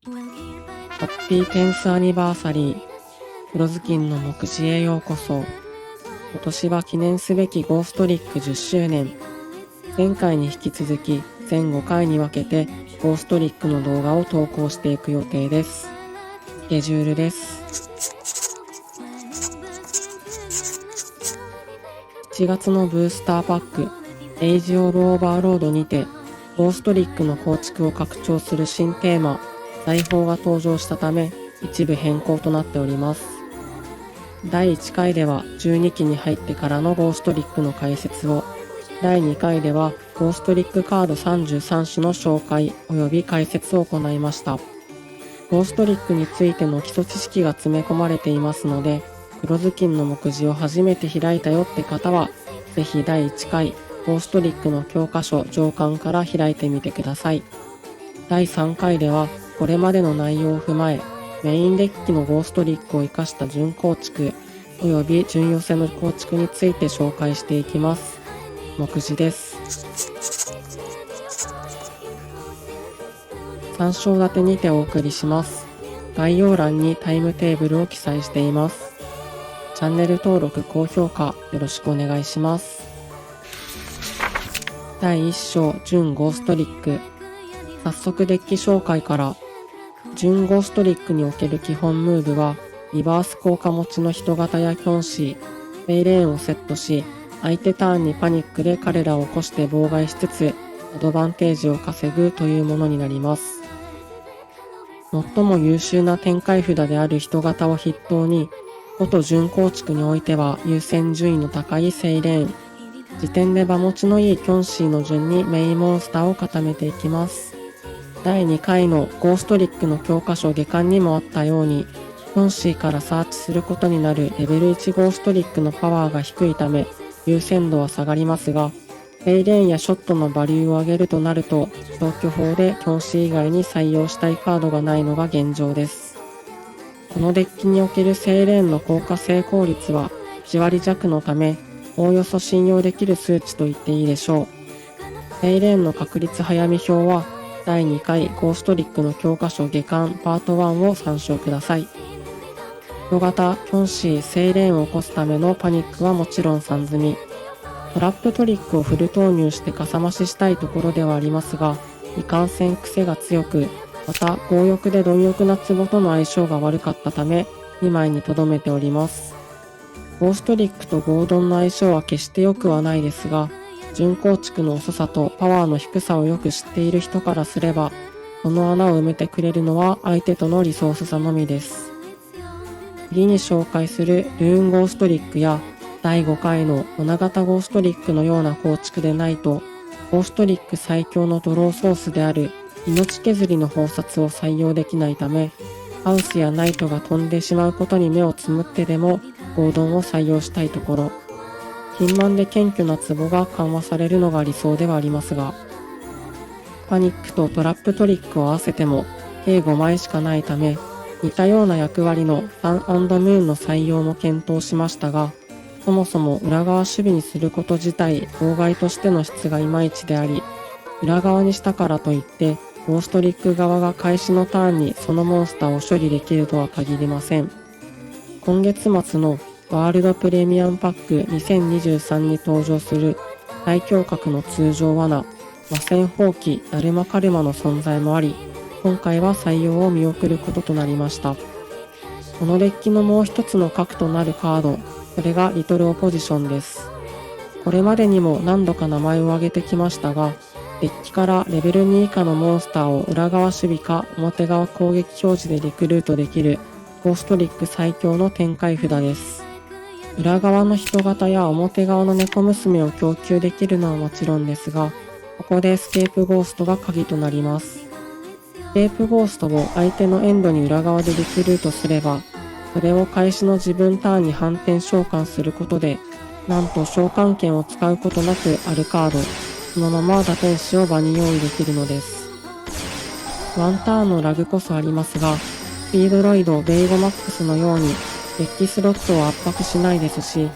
ハッピーテンスアニバーサリー。黒ずきんの目次へようこそ。今年は記念すべきゴーストリック10周年。前回に引き続き全5回に分けてゴーストリックの動画を投稿していく予定です。スケジュールです。7月のブースターパック、エイジオブオーバーロードにて、ゴーストリックの構築を拡張する新テーマ、財宝が登場したため、一部変更となっております。第1回では12期に入ってからのゴーストリックの解説を、第2回ではゴーストリックカード33種の紹介及び解説を行いました。ゴーストリックについての基礎知識が詰め込まれていますので、黒ずきんの目次を初めて開いたよって方は、ぜひ第1回ゴーストリックの教科書上巻から開いてみてください。第3回では、これまでの内容を踏まえ、メインデッキのゴーストリックを活かした準構築及び準寄せの構築について紹介していきます。目次です。3章立てにてお送りします。概要欄にタイムテーブルを記載しています。チャンネル登録、高評価よろしくお願いします。第1章準ゴーストリック。早速デッキ紹介から。準ゴーストリックにおける基本ムーブは、リバース効果持ちの人型やキョンシー、フェイレーンをセットし、相手ターンにパニックで彼らを起こして妨害しつつ、アドバンテージを稼ぐというものになります。最も優秀な展開札である人型を筆頭に、元準構築においては優先順位の高いセイレーン、時点で場持ちのいいキョンシーの順にメインモンスターを固めていきます。第2回のゴーストリックの教科書下巻にもあったように、キョンシーからサーチすることになるレベル1ゴーストリックのパワーが低いため、優先度は下がりますが、フェイレーンやショットのバリューを上げるとなると、消去法でキョンシー以外に採用したいカードがないのが現状です。このデッキにおけるセイレーンの効果成功率は1割弱のため、おおよそ信用できる数値と言っていいでしょう。フェイレーンの確率早見表は、第2回ゴーストリックの教科書下巻パート1を参照ください。人型、キョンシー、セイレーンを起こすためのパニックはもちろん3積み。トラップトリックをフル投入してかさ増ししたいところではありますが、いかんせん癖が強く、また強欲で貪欲な壺との相性が悪かったため、2枚に留めております。ゴーストリックとゴードンの相性は決して良くはないですが、準構築の遅さとパワーの低さをよく知っている人からすれば、この穴を埋めてくれるのは相手とのリソース差のみです。次に紹介するルーンゴーストリックや第5回の女型ゴーストリックのような構築でないと、ゴーストリック最強のドローソースである命削りの包殺を採用できないため、ハウスやナイトが飛んでしまうことに目をつむってでもゴードンを採用したいところ、頻繁で謙虚な壺が緩和されるのが理想ではありますが、パニックとトラップトリックを合わせても計5枚しかないため、似たような役割のサン&ムーンの採用も検討しましたが、そもそも裏側守備にすること自体妨害としての質がいまいちであり、裏側にしたからといってゴーストリック側が開始のターンにそのモンスターを処理できるとは限りません。今月末のワールドプレミアムパック2023に登場する最強格の通常罠、魔戦放棄ダルマカルマの存在もあり、今回は採用を見送ることとなりました。このデッキのもう一つの核となるカード、それがリトルオポジションです。これまでにも何度か名前を挙げてきましたが、デッキからレベル2以下のモンスターを裏側守備か表側攻撃表示でリクルートできるゴーストリック最強の展開札です。裏側の人型や表側の猫娘を供給できるのはもちろんですが、ここでスケープゴーストが鍵となります。スケープゴーストを相手のエンドに裏側でリクルートすれば、それを開始の自分ターンに反転召喚することで、なんと召喚権を使うことなくあるカード、そのまま打天使を場に用意できるのです。ワンターンのラグこそありますが、スピードロイドベイゴマックスのようにデッキスロットを圧迫しないですし、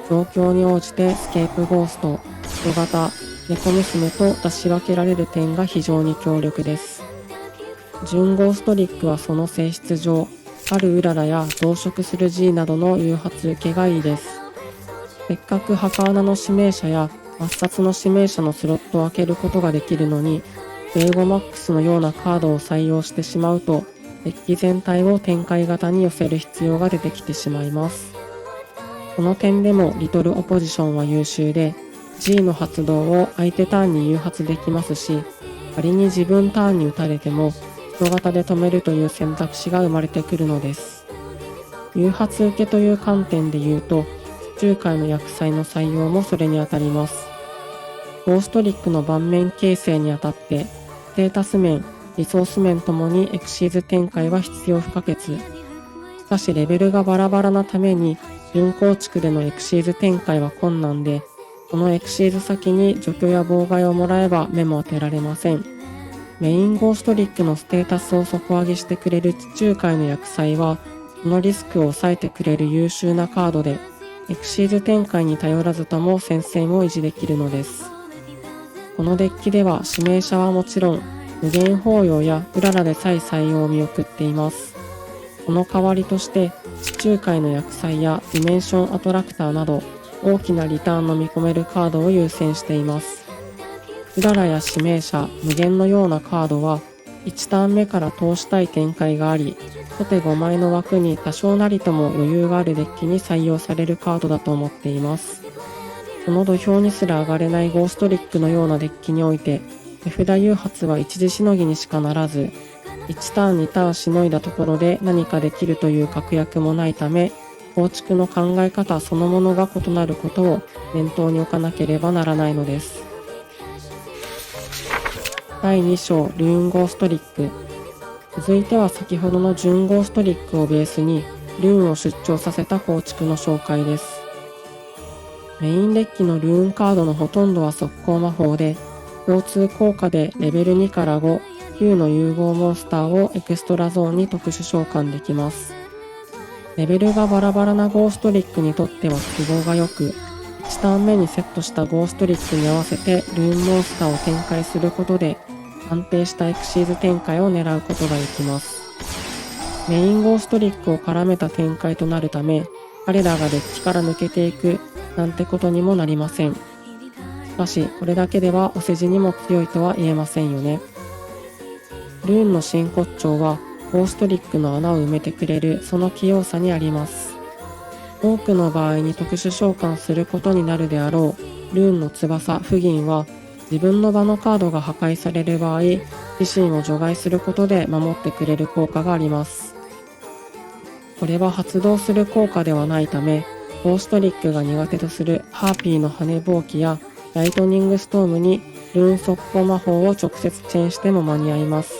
状況に応じてスケープゴースト、人型、猫娘と出し分けられる点が非常に強力です。純ゴーストリックはその性質上、あるウララや増殖する G などの誘発受けがいいです。せっかく墓穴の指名者や抹殺の指名者のスロットを開けることができるのに、英語マックスのようなカードを採用してしまうと、デッキ全体を展開型に寄せる必要が出てきてしまいます。この点でもリトルオポジションは優秀で、G の発動を相手ターンに誘発できますし、仮に自分ターンに打たれても、人型で止めるという選択肢が生まれてくるのです。誘発受けという観点で言うと、地中海の薬剤の採用もそれにあたります。ゴーストリックの盤面形成にあたって、ステータス面、リソース面ともにエクシーズ展開は必要不可欠。しかしレベルがバラバラなために、純構築でのエクシーズ展開は困難で、このエクシーズ先に除去や妨害をもらえば目も当てられません。メインゴーストリックのステータスを底上げしてくれる地中海の薬剤は、そのリスクを抑えてくれる優秀なカードで、エクシーズ展開に頼らずとも戦線を維持できるのです。このデッキでは指名者はもちろん、無限包容やウララでさえ採用を見送っています。その代わりとして、地中海の薬剤やディメンションアトラクターなど、大きなリターンの見込めるカードを優先しています。ウララや指名者、無限のようなカードは、1ターン目から通したい展開があり、初手5枚の枠に多少なりとも余裕があるデッキに採用されるカードだと思っています。その土俵にすら上がれないゴーストリックのようなデッキにおいて、手札誘発は一時しのぎにしかならず、1ターン2ターンしのいだところで何かできるという確約もないため、構築の考え方そのものが異なることを念頭に置かなければならないのです。第2章ルーンゴーストリック。続いては先ほどの純ゴーストリックをベースにルーンを出張させた構築の紹介です。メインデッキのルーンカードのほとんどは速攻魔法で、共通効果でレベル2から5、9の融合モンスターをエクストラゾーンに特殊召喚できます。レベルがバラバラなゴーストリックにとっては都合が良く、1ターン目にセットしたゴーストリックに合わせてルーンモンスターを展開することで、安定したエクシーズ展開を狙うことができます。メインゴーストリックを絡めた展開となるため、彼らがデッキから抜けていくなんてことにもなりません。しかし、これだけではお世辞にも強いとは言えませんよね。ルーンの真骨頂は、ゴーストリックの穴を埋めてくれるその器用さにあります。多くの場合に特殊召喚することになるであろう、ルーンの翼、フギンは、自分の場のカードが破壊される場合、自身を除外することで守ってくれる効果があります。これは発動する効果ではないため、ゴーストリックが苦手とするハーピーの羽ぼうきやライトニングストームにルーン速攻魔法を直接チェーンしても間に合います。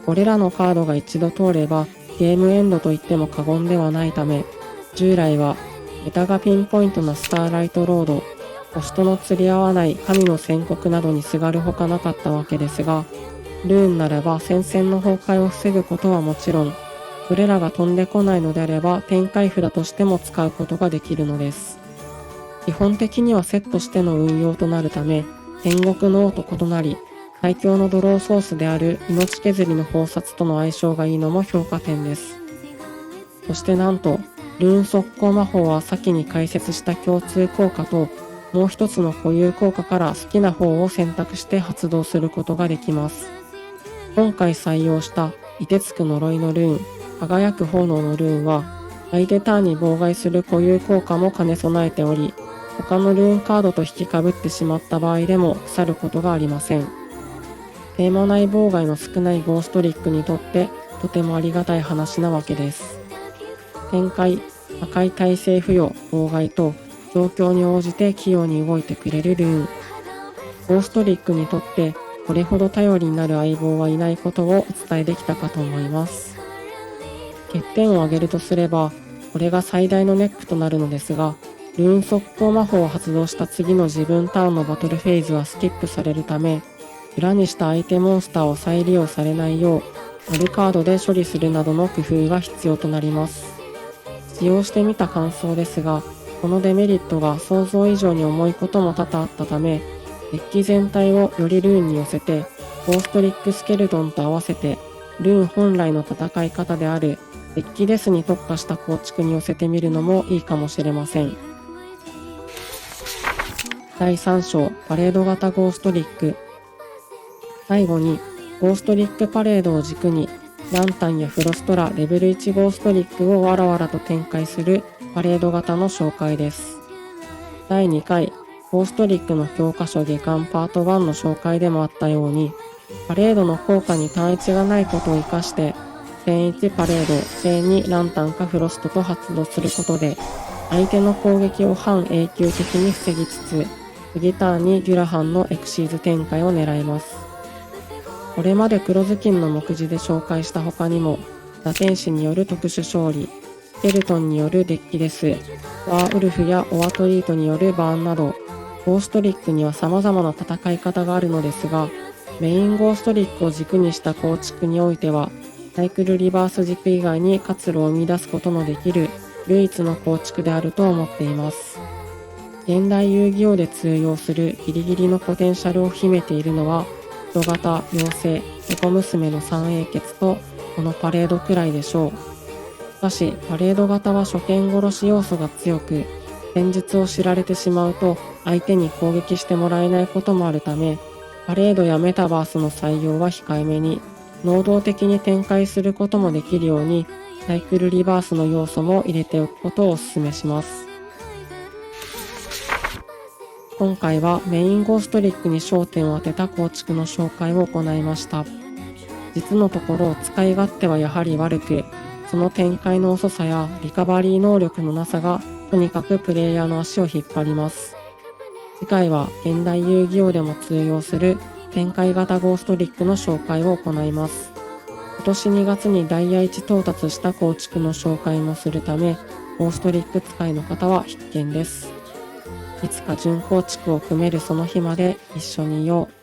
これらのカードが一度通ればゲームエンドと言っても過言ではないため、従来はメタがピンポイントなスターライトロード、コストの釣り合わない神の宣告などにすがるほかなかったわけですが、ルーンならば戦線の崩壊を防ぐことはもちろん、それらが飛んでこないのであれば展開札としても使うことができるのです。基本的にはセットしての運用となるため、天国の王と異なり、最強のドローソースである命削りの宝札との相性がいいのも評価点です。そしてなんと、ルーン速攻魔法は先に解説した共通効果と、もう一つの固有効果から好きな方を選択して発動することができます。今回採用した凍てつく呪いのルーン、輝く炎のルーンは、相手ターンに妨害する固有効果も兼ね備えており、他のルーンカードと引き被ってしまった場合でも腐ることがありません。テーマ内妨害の少ないゴーストリックにとってとてもありがたい話なわけです。展開、破壊耐性付与、妨害と状況に応じて器用に動いてくれるルーン。ゴーストリックにとってこれほど頼りになる相棒はいないことをお伝えできたかと思います。欠点を挙げるとすれば、これが最大のネックとなるのですが、ルーン速攻魔法を発動した次の自分ターンのバトルフェーズはスキップされるため、裏にした相手モンスターを再利用されないよう、あるカードで処理するなどの工夫が必要となります。使用してみた感想ですが、このデメリットが想像以上に重いことも多々あったため、デッキ全体をよりルーンに寄せて、ゴーストリックスケルトンと合わせてルーン本来の戦い方であるデッキデスに特化した構築に寄せてみるのもいいかもしれません。第3章パレード型ゴーストリック。最後にゴーストリックパレードを軸にランタンやフロストラレベル1ゴーストリックをわらわらと展開するパレード型の紹介です。第2回ゴーストリックの教科書下巻パート1の紹介でもあったように、パレードの効果に単一がないことを活かして、チェーン1パレード、チェーン2ランタンかフロストと発動することで、相手の攻撃を半永久的に防ぎつつ、次ターンにデュラハンのエクシーズ展開を狙います。これまで黒ずきんの目次で紹介した他にも、打天使による特殊勝利、スケルトンによるデッキデス、ワーウルフやオアトリートによるバーンなど、ゴーストリックには様々な戦い方があるのですが、メインゴーストリックを軸にした構築においては、サイクルリバース軸以外に活路を生み出すことのできる唯一の構築であると思っています。現代遊戯王で通用するギリギリのポテンシャルを秘めているのは、人型、妖精、猫娘の三英傑とこのパレードくらいでしょう。しかし、パレード型は初見殺し要素が強く、戦術を知られてしまうと相手に攻撃してもらえないこともあるため、パレードやメタバースの採用は控えめに、能動的に展開することもできるように、サイクルリバースの要素も入れておくことをお勧めします。今回はメインゴーストリックに焦点を当てた構築の紹介を行いました。実のところ使い勝手はやはり悪く、その展開の遅さやリカバリー能力のなさがとにかくプレイヤーの足を引っ張ります。次回は現代遊戯王でも通用する展開型ゴーストリックの紹介を行います。今年2月にダイヤ1到達した構築の紹介もするため、ゴーストリック使いの方は必見です。いつか準構築を組めるその日まで一緒にいよう。